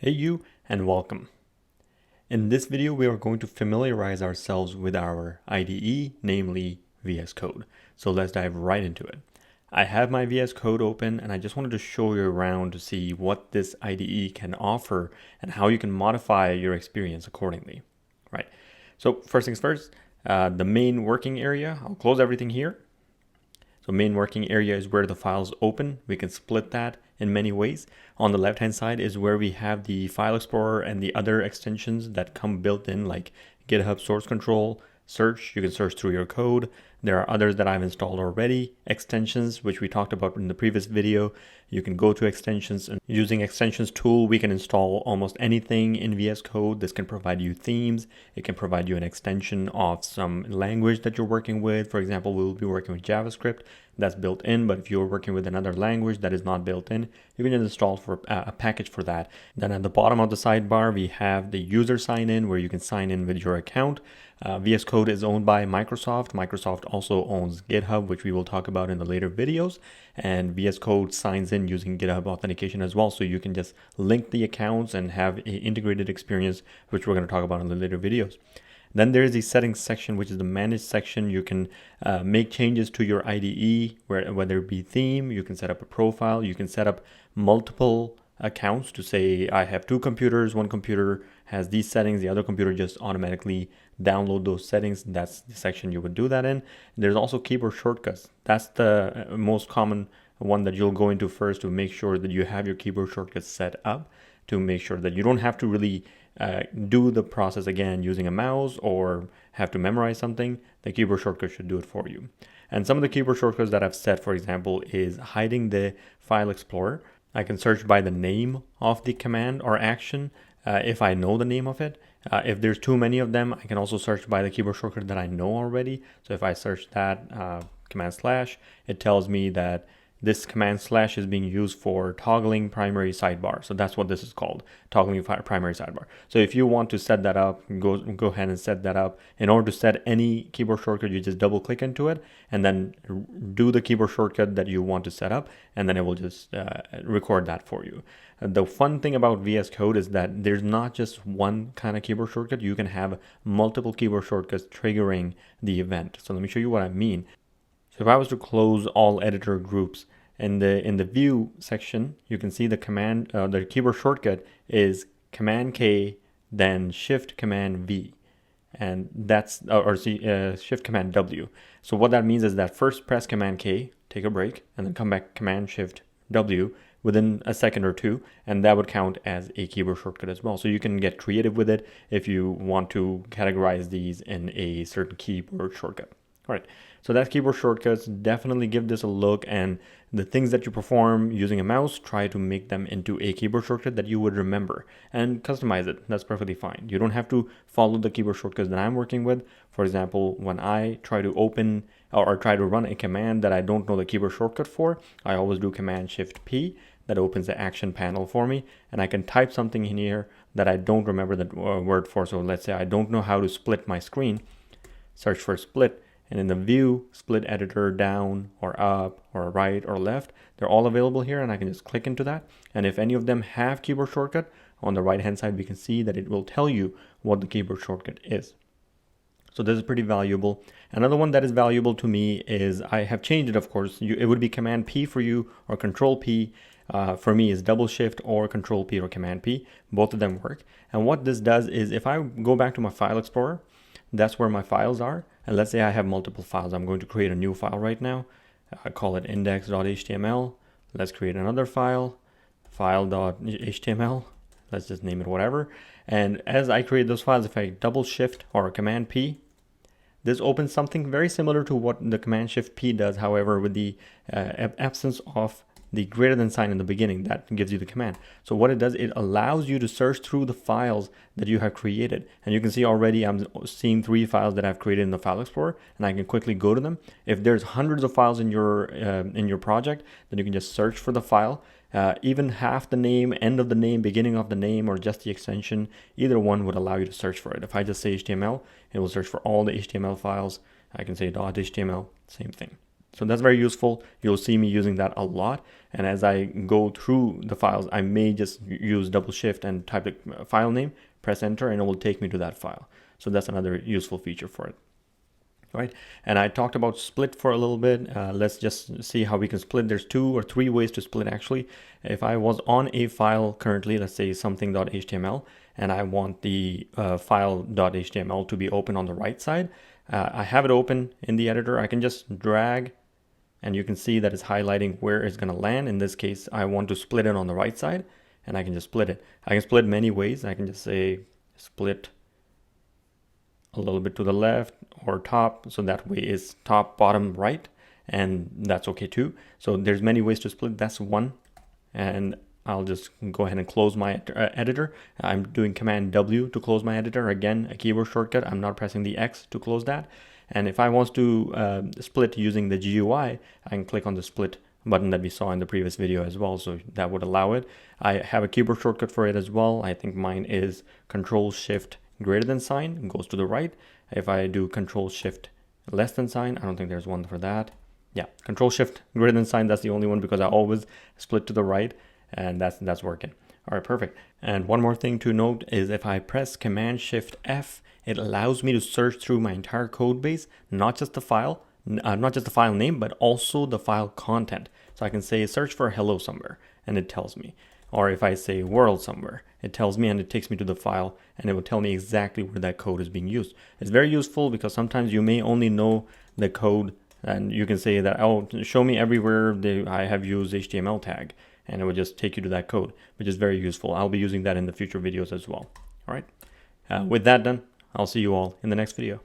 Hey you, and welcome. In this video, we are going to familiarize ourselves with our IDE, namely VSCode. So let's dive right into it. I have my VS Code open and I just wanted to show you around to see what this IDE can offer and how you can modify your experience accordingly, right? So first things first, the main working area, I'll close everything here. So main working area is where the files open. We can split that in many ways. On the left hand side is where we have the file explorer and the other extensions that come built in, like GitHub source control, search. You can search through your code. There are others that I've installed already, extensions, which we talked about in the previous video. You can go to extensions, and using extensions tool, we can install almost anything in VS Code. This can provide you themes. It can provide you an extension of some language that you're working with. For example, we'll be working with JavaScript. That's built in, but if you're working with another language that is not built in, you can just install for a package for that. Then at the bottom of the sidebar, we have the user sign in, where you can sign in with your account. VS Code is owned by Microsoft. Microsoft also owns GitHub, which we will talk about in the later videos. And VS Code signs in using GitHub authentication as well. So you can just link the accounts and have an integrated experience, which we're going to talk about in the later videos. Then there is the settings section, which is the manage section. You can make changes to your IDE, whether it be theme, you can set up a profile, you can set up multiple accounts to say, I have two computers, one computer has these settings, the other computer just automatically download those settings. That's the section you would do that in. There's also keyboard shortcuts. That's the most common one that you'll go into first, to make sure that you have your keyboard shortcuts set up, to make sure that you don't have to really do the process again using a mouse or have to memorize something. The keyboard shortcut should do it for you. And some of the keyboard shortcuts that I've set, for example, is hiding the file explorer. I can search by the name of the command or action if I know the name of it. If there's too many of them, I can also search by the keyboard shortcut that I know already. So if I search that command slash, it tells me that this command slash is being used for toggling primary sidebar. So that's what this is called, toggling primary sidebar. So if you want to set that up, go ahead and set that up. In order to set any keyboard shortcut, you just double click into it and then do the keyboard shortcut that you want to set up, and then it will just record that for you. The fun thing about VS Code is that there's not just one kind of keyboard shortcut. You can have multiple keyboard shortcuts triggering the event. So let me show you what I mean. So if I was to close all editor groups, in the view section, you can see the command, the keyboard shortcut is Command K, then Shift Command V, and that's Shift Command W. So what that means is that first press Command K, take a break, and then come back Command Shift W within a second or two, and that would count as a keyboard shortcut as well. So you can get creative with it if you want to categorize these in a certain keyboard shortcut. All right, so that's keyboard shortcuts. Definitely give this a look, and the things that you perform using a mouse, try to make them into a keyboard shortcut that you would remember, and customize it. That's perfectly fine. You don't have to follow the keyboard shortcuts that I'm working with. For example, when I try to open or try to run a command that I don't know the keyboard shortcut for, I always do Command Shift P. That opens the action panel for me, and I can type something in here that I don't remember the word for. So let's say I don't know how to split my screen. Search for split. And in the view, split editor, down or up or right or left, they're all available here, and I can just click into that. And if any of them have keyboard shortcut, on the right hand side, we can see that it will tell you what the keyboard shortcut is. So this is pretty valuable. Another one that is valuable to me is, I have changed it, of course. It would be Command P for you, or Control P. For me is double shift or Control P or Command P. Both of them work. And what this does is, if I go back to my file explorer, that's where my files are. And let's say I have multiple files. I'm going to create a new file right now. I call it index.html. Let's create another file, file.html. Let's just name it whatever. And as I create those files, if I double shift or Command P, this opens something very similar to what the Command Shift P does. However, with the absence of the greater than sign in the beginning, that gives you the command. So what it does, it allows you to search through the files that you have created. And you can see already I'm seeing 3 files that I've created in the file explorer, and I can quickly go to them. If there's hundreds of files in your project, then you can just search for the file. Even half the name, end of the name, beginning of the name, or just the extension, either one would allow you to search for it. If I just say HTML, it will search for all the HTML files. I can say .html, same thing. So that's very useful. You'll see me using that a lot. And as I go through the files, I may just use double shift and type the file name, press enter, and it will take me to that file. So that's another useful feature for it. Right, and I talked about split for a little bit. Let's just see how we can split. There's 2 or 3 ways to split actually. If I was on a file currently, let's say something.html, and I want the file.html to be open on the right side, I have it open in the editor. I can just drag, and you can see that it's highlighting where it's going to land. In this case, I want to split it on the right side, and I can just split it. I can split many ways. I can just say split a little bit to the left or top, so that way is top, bottom, right, and that's okay too. So there's many ways to split. That's one, and I'll just go ahead and close my editor. I'm doing Command W to close my editor. Again, a keyboard shortcut. I'm not pressing the X to close that. And if I want to split using the GUI, I can click on the split button that we saw in the previous video as well, so that would allow it. I have a keyboard shortcut for it as well. I think mine is Control Shift greater than sign, goes to the right. If I do Control Shift less than sign, I don't think there's one for that. Yeah, Control Shift greater than sign, that's the only one, because I always split to the right, and that's working. All right, perfect. And one more thing to note is if I press Command Shift F, it allows me to search through my entire code base, not just the file name, but also the file content. So I can say search for hello somewhere, and it tells me. Or if I say world somewhere, it tells me, and it takes me to the file, and it will tell me exactly where that code is being used. It's very useful because sometimes you may only know the code, and you can say that, oh, show me everywhere I have used HTML tag, and it will just take you to that code, which is very useful. I'll be using that in the future videos as well. All right. With that done, I'll see you all in the next video.